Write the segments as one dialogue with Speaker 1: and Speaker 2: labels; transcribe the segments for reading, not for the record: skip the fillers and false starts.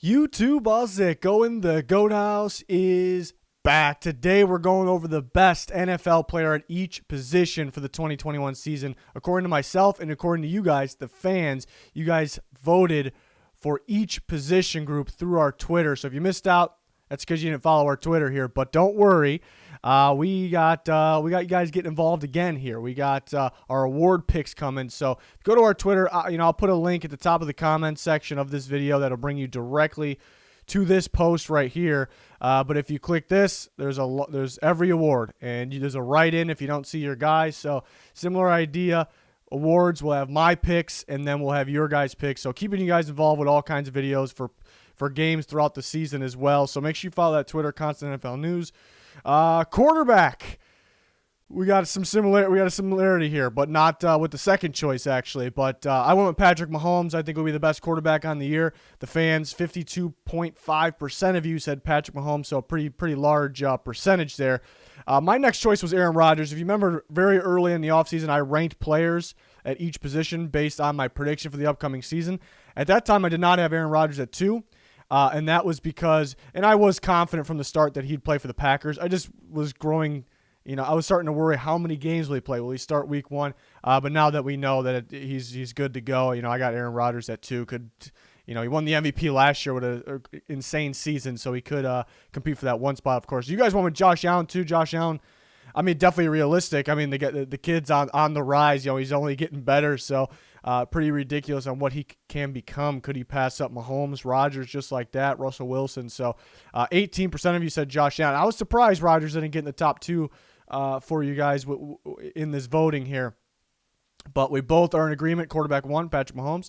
Speaker 1: YouTube, how's it going? The Goat House is back. Today we're going over the best NFL player at each position for the 2021 season. According to myself and according to you guys, the fans, you guys voted for each position group through our Twitter. So if you missed out, that's because you didn't follow our Twitter here. But don't worry, we got you guys getting involved again here. We got our award picks coming. So go to our Twitter. I'll put a link at the top of the comment section of this video that'll bring you directly to this post right here. But if you click this, there's every award, and there's a write-in if you don't see your guys. So similar idea. Awards, we'll have my picks, and then we'll have your guys' picks. So keeping you guys involved with all kinds of videos for games throughout the season as well. So make sure you follow that Twitter, Constant NFL News. Quarterback. We got a similarity here, but not with the second choice, actually. But I went with Patrick Mahomes. I think will be the best quarterback on the year. The fans, 52.5% of you said Patrick Mahomes, so a pretty large percentage there. My next choice was Aaron Rodgers. If you remember, very early in the offseason, I ranked players at each position based on my prediction for the upcoming season. At that time, I did not have Aaron Rodgers at 2. And that was because, and I was confident from the start that he'd play for the Packers. I just was growing, I was starting to worry how many games will he play. Will he start week 1? But now that we know that he's good to go, I got Aaron Rodgers at 2. He won the MVP last year with an insane season, so he could compete for that one spot, of course. You guys went with Josh Allen, too. Josh Allen, definitely realistic. The kid's on the rise. He's only getting better, so pretty ridiculous on what he can become. Could he pass up Mahomes, Rodgers, just like that, Russell Wilson? So 18% of you said Josh Allen. I was surprised Rodgers didn't get in the top 2 for you guys in this voting here. But we both are in agreement. Quarterback 1, Patrick Mahomes.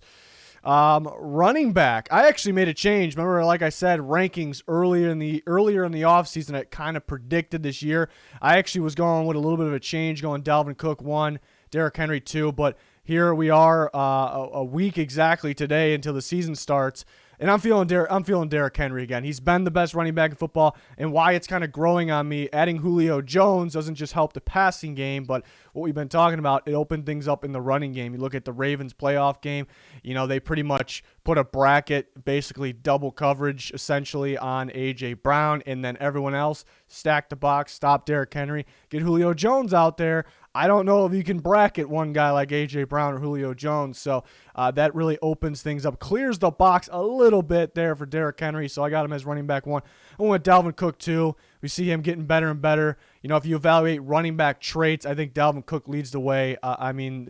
Speaker 1: Running back, I actually made a change. Remember, like I said, rankings earlier in the offseason, it kind of predicted this year. I actually was going with a little bit of a change, going DALVIN Cook 1, Derrick Henry 2, but here we are a week exactly today until the season starts, and I'm feeling Derrick Henry again. He's been the best running back in football, and why it's kind of growing on me. Adding Julio Jones doesn't just help the passing game, but what we've been talking about, it opened things up in the running game. You look at the Ravens playoff game, they pretty much put a bracket, basically double coverage essentially on A.J. Brown, and then everyone else stack the box, stop Derrick Henry, get Julio Jones out there. I don't know if you can bracket one guy like A.J. Brown or Julio Jones, so that really opens things up, clears the box a little bit there for Derrick Henry, so I got him as running back 1. I went with Dalvin Cook 2. We see him getting better and better. If you evaluate running back traits, I think Dalvin Cook leads the way.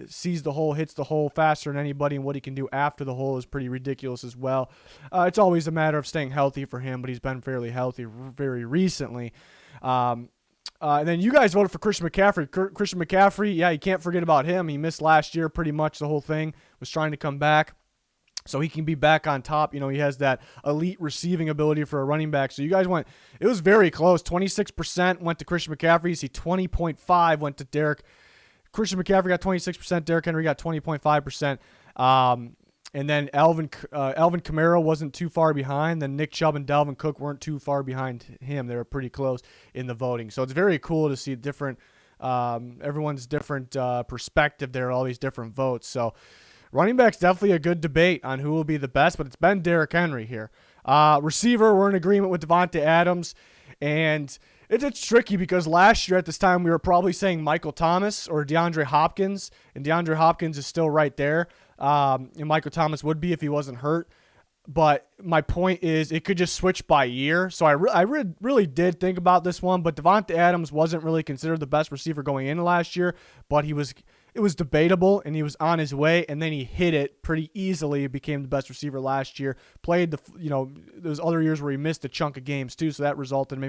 Speaker 1: Sees the hole, hits the hole faster than anybody, and what he can do after the hole is pretty ridiculous as well. It's always a matter of staying healthy for him, but he's been fairly healthy very recently. And then you guys voted for Christian McCaffrey. Christian McCaffrey, yeah, you can't forget about him. He missed last year pretty much the whole thing, was trying to come back. So he can be back on top. He has that elite receiving ability for a running back. So you guys it was very close. 26% went to Christian McCaffrey. You see 20.5 went to Derrick. Christian McCaffrey got 26%. Derrick Henry got 20.5%. And then Alvin Kamara wasn't too far behind. Then Nick Chubb and Dalvin Cook weren't too far behind him. They were pretty close in the voting. So it's very cool to see everyone's different perspective there, all these different votes. So running back's definitely a good debate on who will be the best, but it's been Derrick Henry here. Receiver, we're in agreement with Davante Adams. And it's tricky because last year at this time we were probably saying Michael Thomas or DeAndre Hopkins, and DeAndre Hopkins is still right there. And Michael Thomas would be if he wasn't hurt. But my point is it could just switch by year. So I really did think about this one, but Davante Adams wasn't really considered the best receiver going into last year, but it was debatable, and he was on his way, and then he hit it pretty easily. He became the best receiver last year. Played those other years where he missed a chunk of games too, so that resulted in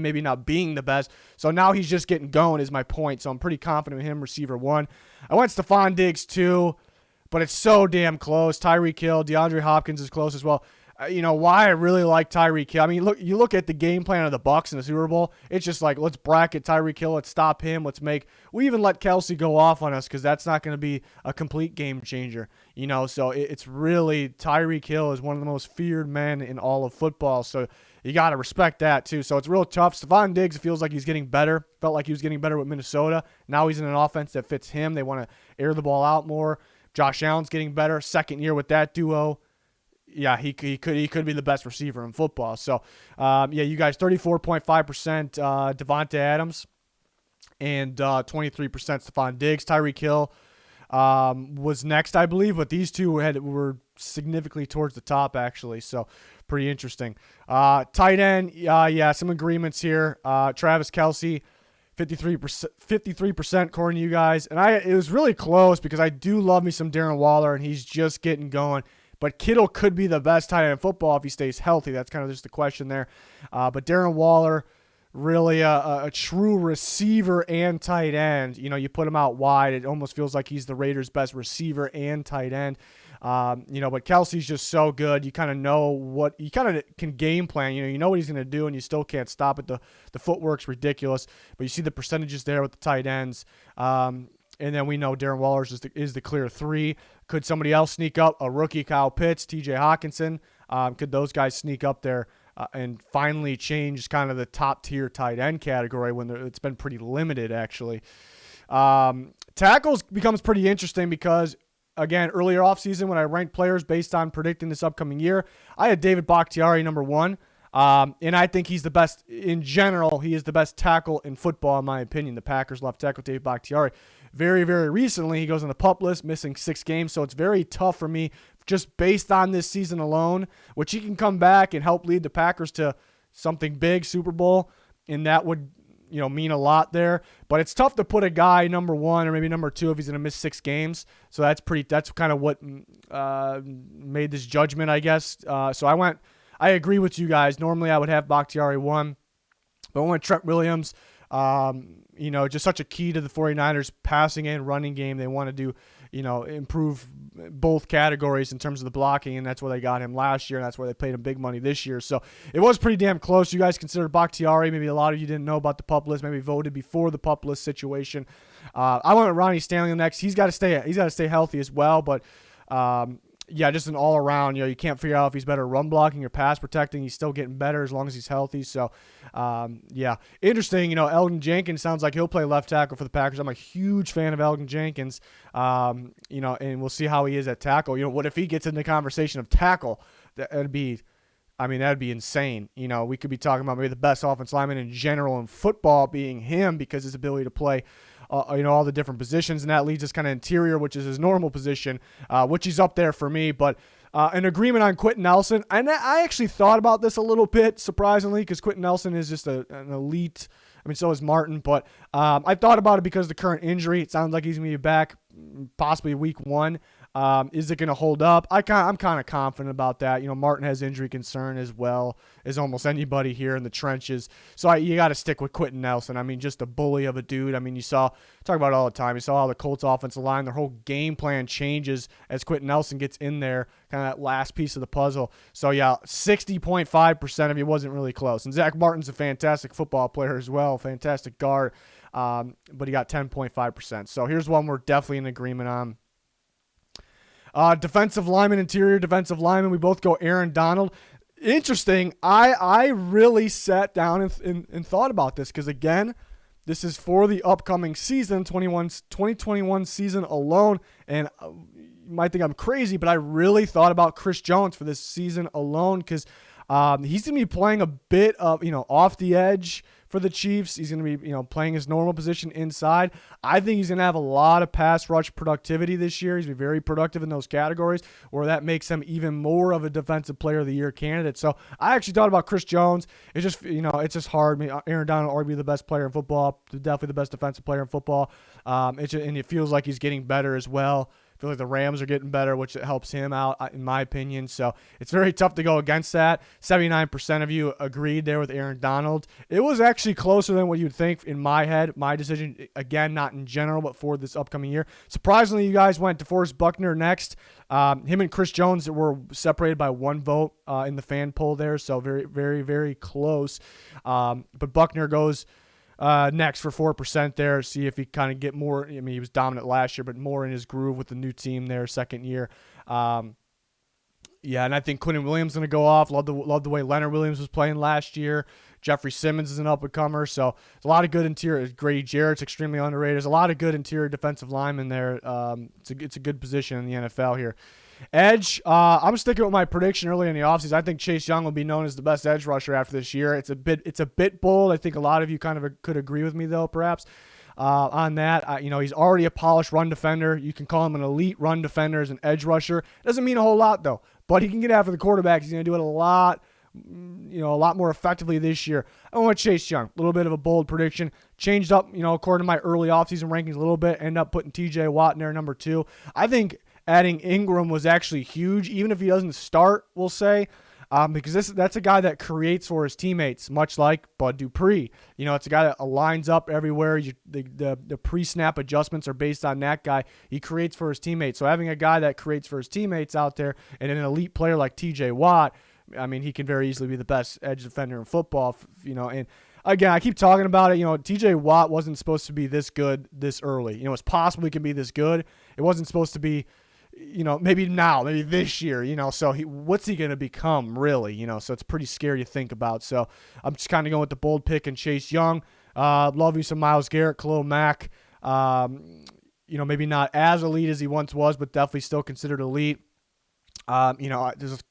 Speaker 1: maybe not being the best. So now he's just getting going is my point. So I'm pretty confident in him, receiver 1. I went Stephon Diggs 2. But it's so damn close. Tyreek Hill, DeAndre Hopkins is close as well. Why I really like Tyreek Hill. You look at the game plan of the Bucs in the Super Bowl. It's just like, let's bracket Tyreek Hill. Let's stop him. We even let Kelsey go off on us because that's not going to be a complete game changer. So it's really Tyreek Hill is one of the most feared men in all of football. So you got to respect that too. So it's real tough. Stephon Diggs feels like he's getting better. Felt like he was getting better with Minnesota. Now he's in an offense that fits him. They want to air the ball out more. Josh Allen's getting better. Second year with that duo. yeah, he could be the best receiver in football. So, yeah, you guys 34.5% Devontae Adams and 23% Stephon Diggs. Tyreek Hill was next, I believe, but these two were significantly towards the top, actually. So, pretty interesting. Tight end, yeah, some agreements here. Travis Kelce, 53% according to you guys. And it was really close because I do love me some Darren Waller, and he's just getting going. But Kittle could be the best tight end in football if he stays healthy. That's kind of just the question there. But Darren Waller, really a true receiver and tight end. You know, you put him out wide, it almost feels like he's the Raiders' best receiver and tight end. You know, but Kelsey's just so good. You kind of know you kind of can game plan. You know what he's going to do, and you still can't stop it. The footwork's ridiculous, but you see the percentages there with the tight ends. And then we know Darren Waller is the clear 3. Could somebody else sneak up? A rookie, Kyle Pitts, TJ Hawkinson. Could those guys sneak up there and finally change kind of the top-tier tight end category when it's been pretty limited, actually? Tackles becomes pretty interesting because, again, earlier offseason when I ranked players based on predicting this upcoming year, I had David Bakhtiari number 1. And I think he's the best in general. He is the best tackle in football, in my opinion. The Packers left tackle David Bakhtiari. Very, very recently, he goes on the PUP list, missing 6 games. So it's very tough for me just based on this season alone, which he can come back and help lead the Packers to something big, Super Bowl. And that would, mean a lot there. But it's tough to put a guy number 1 or maybe number 2 if he's going to miss 6 games. So that's kind of what made this judgment, I guess. So I agree with you guys. Normally I would have Bakhtiari 1, but I went Trent Williams. Just such a key to the 49ers passing and running game. They want to do, improve both categories in terms of the blocking, and that's where they got him last year, and that's where they paid him big money this year. So it was pretty damn close. You guys considered Bakhtiari. Maybe a lot of you didn't know about the PUP list. Maybe voted before the PUP list situation. I went with Ronnie Stanley next. He's got to stay healthy as well, but yeah, just an all-around, you can't figure out if he's better run blocking or pass protecting. He's still getting better as long as he's healthy. So, yeah, interesting. Elgin Jenkins sounds like he'll play left tackle for the Packers. I'm a huge fan of Elgin Jenkins, and we'll see how he is at tackle. What if he gets in the conversation of tackle? That'd be insane. We could be talking about maybe the best offensive lineman in general in football being him because his ability to play all the different positions, and that leads us kind of interior, which is his normal position, which he's up there for me. But an agreement on Quentin Nelson, and I actually thought about this a little bit, surprisingly, because Quentin Nelson is just an elite. I mean, so is Martin, but I thought about it because of the current injury. It sounds like he's going to be back possibly week 1. Is it going to hold up? I'm kind of confident about that. Martin has injury concern as well as almost anybody here in the trenches. So you got to stick with Quentin Nelson. I mean, just a bully of a dude. I mean, talk about it all the time. You saw how the Colts offensive line, their whole game plan changes as Quentin Nelson gets in there, kind of that last piece of the puzzle. So yeah, 60.5% of you wasn't really close. And Zach Martin's a fantastic football player as well, fantastic guard. But he got 10.5%. So here's one we're definitely in agreement on. Defensive lineman, interior defensive lineman. We both go Aaron Donald. Interesting. I really sat down and thought about this because, again, this is for the upcoming season, 2021 season alone. And you might think I'm crazy, but I really thought about Chris Jones for this season alone because he's going to be playing a bit of, off the edge for the Chiefs. He's going to be, playing his normal position inside. I think he's going to have a lot of pass rush productivity this year. He's going to be very productive in those categories, where that makes him even more of a defensive player of the year candidate. So I actually thought about Chris Jones. It's just, it's just hard. I mean, Aaron Donald will be the best player in football, definitely the best defensive player in football. And it feels like he's getting better as well. I feel like the Rams are getting better, which helps him out, in my opinion. So it's very tough to go against that. 79% of you agreed there with Aaron Donald. It was actually closer than what you'd think in my head. My decision, again, not in general, but for this upcoming year. Surprisingly, you guys went DeForest Buckner next. Him and Chris Jones were separated by 1 vote in the fan poll there, so very, very, very close. But Buckner goes next for 4% there. See if he kind of get more. I mean, he was dominant last year, but more in his groove with the new team there, second year. Yeah, and I think Quentin Williams is going to go off. Love the way Leonard Williams was playing last year. Jeffrey Simmons is an up-and-comer. So there's a lot of good interior. Grady Jarrett's extremely underrated. There's a lot of good interior defensive linemen there. It's a good position in the NFL here. Edge, I'm sticking with my prediction early in the offseason. I think Chase Young will be known as the best edge rusher after this year. It's a bit bold. I think a lot of you kind of could agree with me, though, perhaps, on that. He's already a polished run defender. You can call him an elite run defender as an edge rusher. Doesn't mean a whole lot, though. But he can get after the quarterback. He's going to do it a lot more effectively this year. I want Chase Young. A little bit of a bold prediction. Changed up, according to my early offseason rankings a little bit. End up putting TJ Watt in there, number 2. I think adding Ingram was actually huge, even if he doesn't start, we'll say, because that's a guy that creates for his teammates, much like Bud Dupree. It's a guy that lines up everywhere. The pre-snap adjustments are based on that guy. He creates for his teammates. So having a guy that creates for his teammates out there and an elite player like TJ Watt, I mean, he can very easily be the best edge defender in football, and again, I keep talking about it. TJ Watt wasn't supposed to be this good this early. It's possible he can be this good. It wasn't supposed to be, maybe now, maybe this year, so what's he going to become really, so it's pretty scary to think about. So I'm just kind of going with the bold pick and Chase Young. Love you some Myles Garrett, Khalil Mack, maybe not as elite as he once was, but definitely still considered elite. There's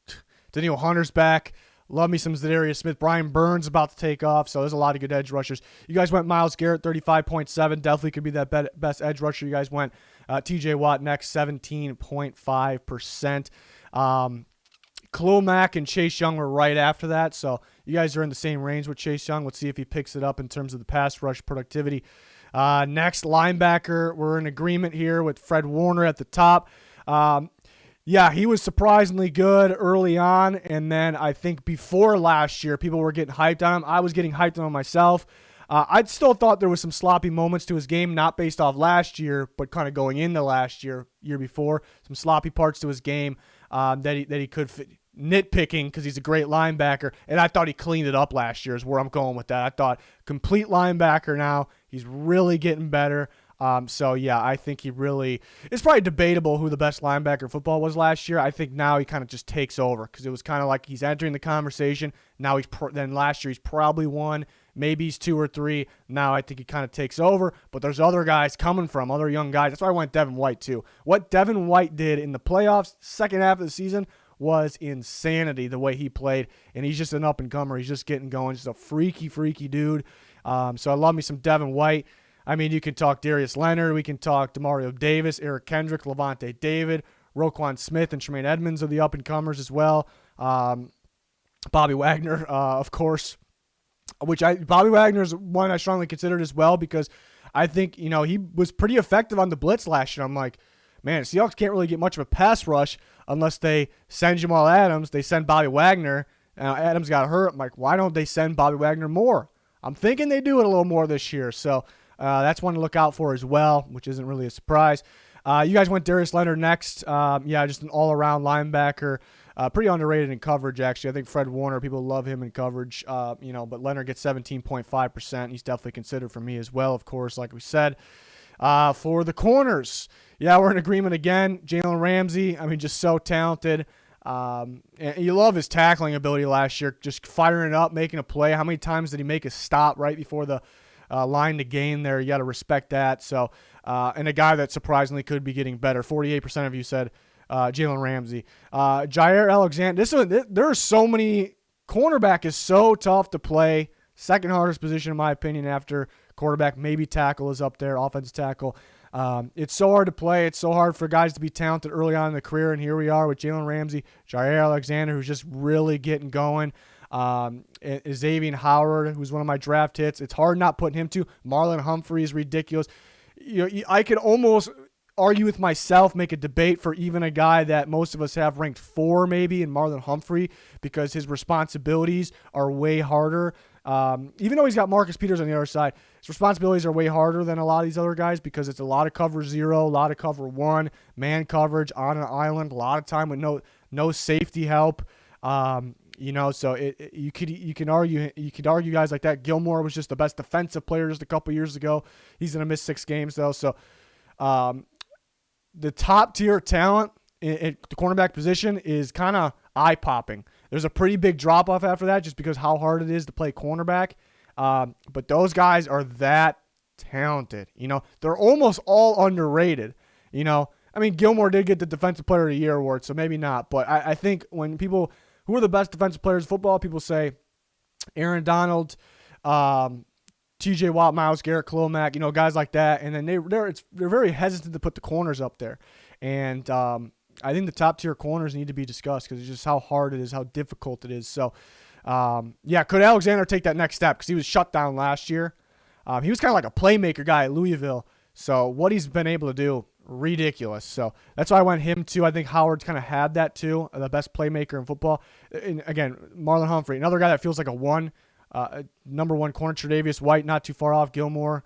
Speaker 1: Daniel Hunter's back. Love me some Zadarius Smith. Brian Burns about to take off, so there's a lot of good edge rushers. You guys went Myles Garrett, 35.7. Definitely could be that best edge rusher. You guys went TJ Watt next, 17.5%. Khalil Mack and Chase Young were right after that, so you guys are in the same range with Chase Young. Let's see if he picks it up in terms of the pass rush productivity. Next, linebacker. We're in agreement here with Fred Warner at the top. Yeah, he was surprisingly good early on, and then I think before last year, people were getting hyped on him. I was getting hyped on him myself. I still thought there was some sloppy moments to his game, not based off last year, but kind of going into last year before. Some sloppy parts to his game that he could fit. Nitpicking because he's a great linebacker, and I thought he cleaned it up last year is where I'm going with that. I thought complete linebacker now. He's really getting better. So, yeah, I think he really – it's probably debatable who the best linebacker in football was last year. I think now he kind of just takes over because it was kind of like he's entering the conversation. Now then last year he's probably 1, maybe he's 2 or 3. Now I think he kind of takes over. But there's other guys coming from, other young guys. That's why I went Devin White too. What Devin White did in the playoffs, second half of the season, was insanity the way he played. And he's just an up-and-comer. He's just getting going. Just a freaky dude. So I love me some Devin White. I mean, you can talk Darius Leonard. We can talk Demario Davis, Eric Kendrick, Levante David, Roquan Smith, and Tremaine Edmonds are the up-and-comers as well. Bobby Wagner, of course, Bobby Wagner is one I strongly considered as well because I think, he was pretty effective on the blitz last year. I'm like, man, Seahawks can't really get much of a pass rush unless they send Jamal Adams. They send Bobby Wagner. Adams got hurt. I'm like, why don't they send Bobby Wagner more? I'm thinking they do it a little more this year. So that's one to look out for as well, which isn't really a surprise. You guys went Darius Leonard next. Just an all-around linebacker. Pretty underrated in coverage, actually. I think Fred Warner, people love him in coverage, but Leonard gets 17.5%. He's definitely considered for me as well, of course, like we said. For the corners, we're in agreement again. Jalen Ramsey, just so talented. And you love his tackling ability last year, just firing it up, making a play. How many times did he make a stop right before the line to gain there? You got to respect that. So, and a guy that surprisingly could be getting better. 48% of you said Jalen Ramsey. Jaire Alexander. There are so many. Cornerback is so tough to play. Second hardest position in my opinion after quarterback. Maybe tackle is up there. Offensive tackle. It's so hard to play. It's so hard for guys to be talented early on in the career. And here we are with Jalen Ramsey, Jaire Alexander, who's just really getting going. Xavier Howard, who's one of my draft hits. It's hard not putting him to. Marlon Humphrey is ridiculous. I could almost argue with myself, make a debate for even a guy that most of us have ranked 4 maybe in Marlon Humphrey because his responsibilities are way harder. Even though he's got Marcus Peters on the other side, his responsibilities are way harder than a lot of these other guys because it's a lot of cover 0, a lot of cover 1, man coverage on an island, a lot of time with no safety help. So you could argue guys like that. Gilmore was just the best defensive player just a couple years ago. He's gonna miss 6 games though. So the top tier talent in the cornerback position is kind of eye popping. There's a pretty big drop off after that just because how hard it is to play cornerback. But those guys are that talented. They're almost all underrated. I mean, Gilmore did get the Defensive Player of the Year award, so maybe not. But I think when people who are the best defensive players in football, people say Aaron Donald, T.J. Watt, Myles Garrett, Khalil Mack, guys like that. And then they're very hesitant to put the corners up there. And I think the top tier corners need to be discussed because it's just how hard it is, how difficult it is. So, could Alexander take that next step? Because he was shut down last year. He was kind of like a playmaker guy at Louisville. So what he's been able to do, ridiculous. So that's why I went him too. I think Howard's kind of had that too, the best playmaker in football. And again, Marlon Humphrey, another guy that feels like a one. Number one corner, Tre'Davious White, not too far off. Gilmore,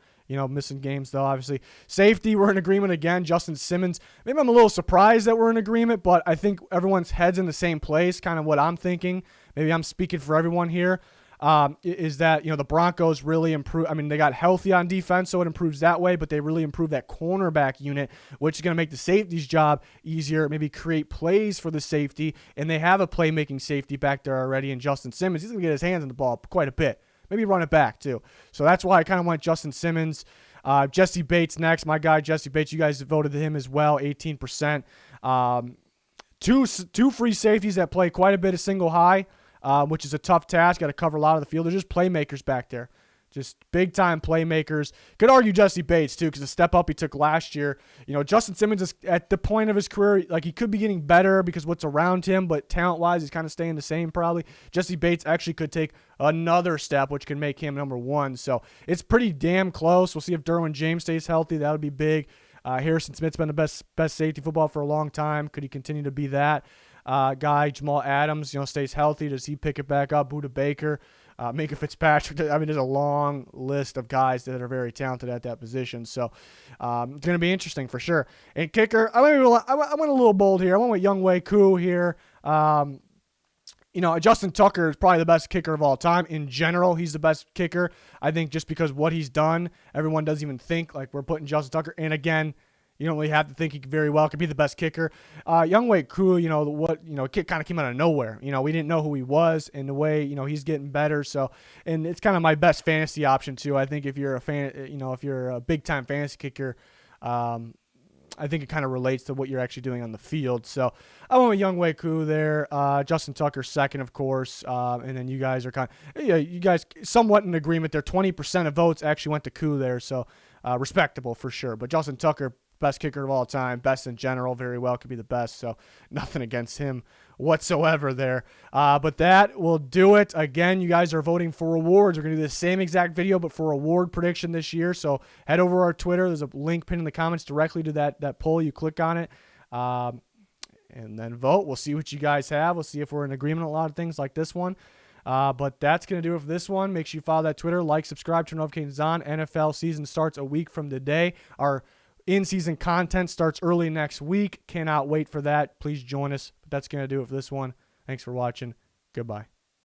Speaker 1: missing games though, obviously. Safety, we're in agreement again. Justin Simmons. Maybe I'm a little surprised that we're in agreement, but I think everyone's head's in the same place, kind of what I'm thinking. Maybe I'm speaking for everyone here. Is that, the Broncos really improve. I mean, they got healthy on defense, so it improves that way, but they really improve that cornerback unit, which is going to make the safety's job easier, maybe create plays for the safety, and they have a playmaking safety back there already in Justin Simmons. He's going to get his hands on the ball quite a bit. Maybe run it back, too. So that's why I kind of went Justin Simmons. Jesse Bates next. My guy, Jesse Bates, you guys voted him as well, 18%. Two free safeties that play quite a bit of single high. Which is a tough task. Got to cover a lot of the field. They're just playmakers back there. Just big-time playmakers. Could argue Jesse Bates, too, because the step up he took last year. Justin Simmons is at the point of his career, like he could be getting better because what's around him, but talent-wise, he's kind of staying the same probably. Jesse Bates actually could take another step, which can make him number one. So it's pretty damn close. We'll see if Derwin James stays healthy. That would be big. Harrison Smith's been the best safety football for a long time. Could he continue to be that? Guy, Jamal Adams, stays healthy. Does he pick it back up? Budda Baker, Minka Fitzpatrick. I mean, there's a long list of guys that are very talented at that position. So it's going to be interesting for sure. And kicker, I went a little bold here. I went with Younghoe Koo here. Justin Tucker is probably the best kicker of all time. In general, he's the best kicker. I think just because what he's done, everyone doesn't even think like we're putting Justin Tucker. And again, you don't really have to think he very well could be the best kicker. Younghoe Koo, kid kind of came out of nowhere. We didn't know who he was, and the way he's getting better. So, and it's kind of my best fantasy option too. I think if you're a fan, if you're a big time fantasy kicker, I think it kind of relates to what you're actually doing on the field. So I went with Younghoe Koo there. Justin Tucker second, of course, and then you guys are you guys somewhat in agreement there. 20% of votes actually went to Koo there, so respectable for sure. But Justin Tucker, best kicker of all time, best in general, very well could be the best, so nothing against him whatsoever there. But that will do it. Again, you guys are voting for awards. We're going to do the same exact video, but for award prediction this year, so head over to our Twitter. There's a link pinned in the comments directly to that poll. You click on it, and then vote. We'll see what you guys have. We'll see if we're in agreement on a lot of things like this one. But that's going to do it for this one. Make sure you follow that Twitter, like, subscribe, turn notifications on. NFL season starts a week from today. Our in-season content starts early next week. Cannot wait for that. Please join us. But that's going to do it for this one. Thanks for watching. Goodbye.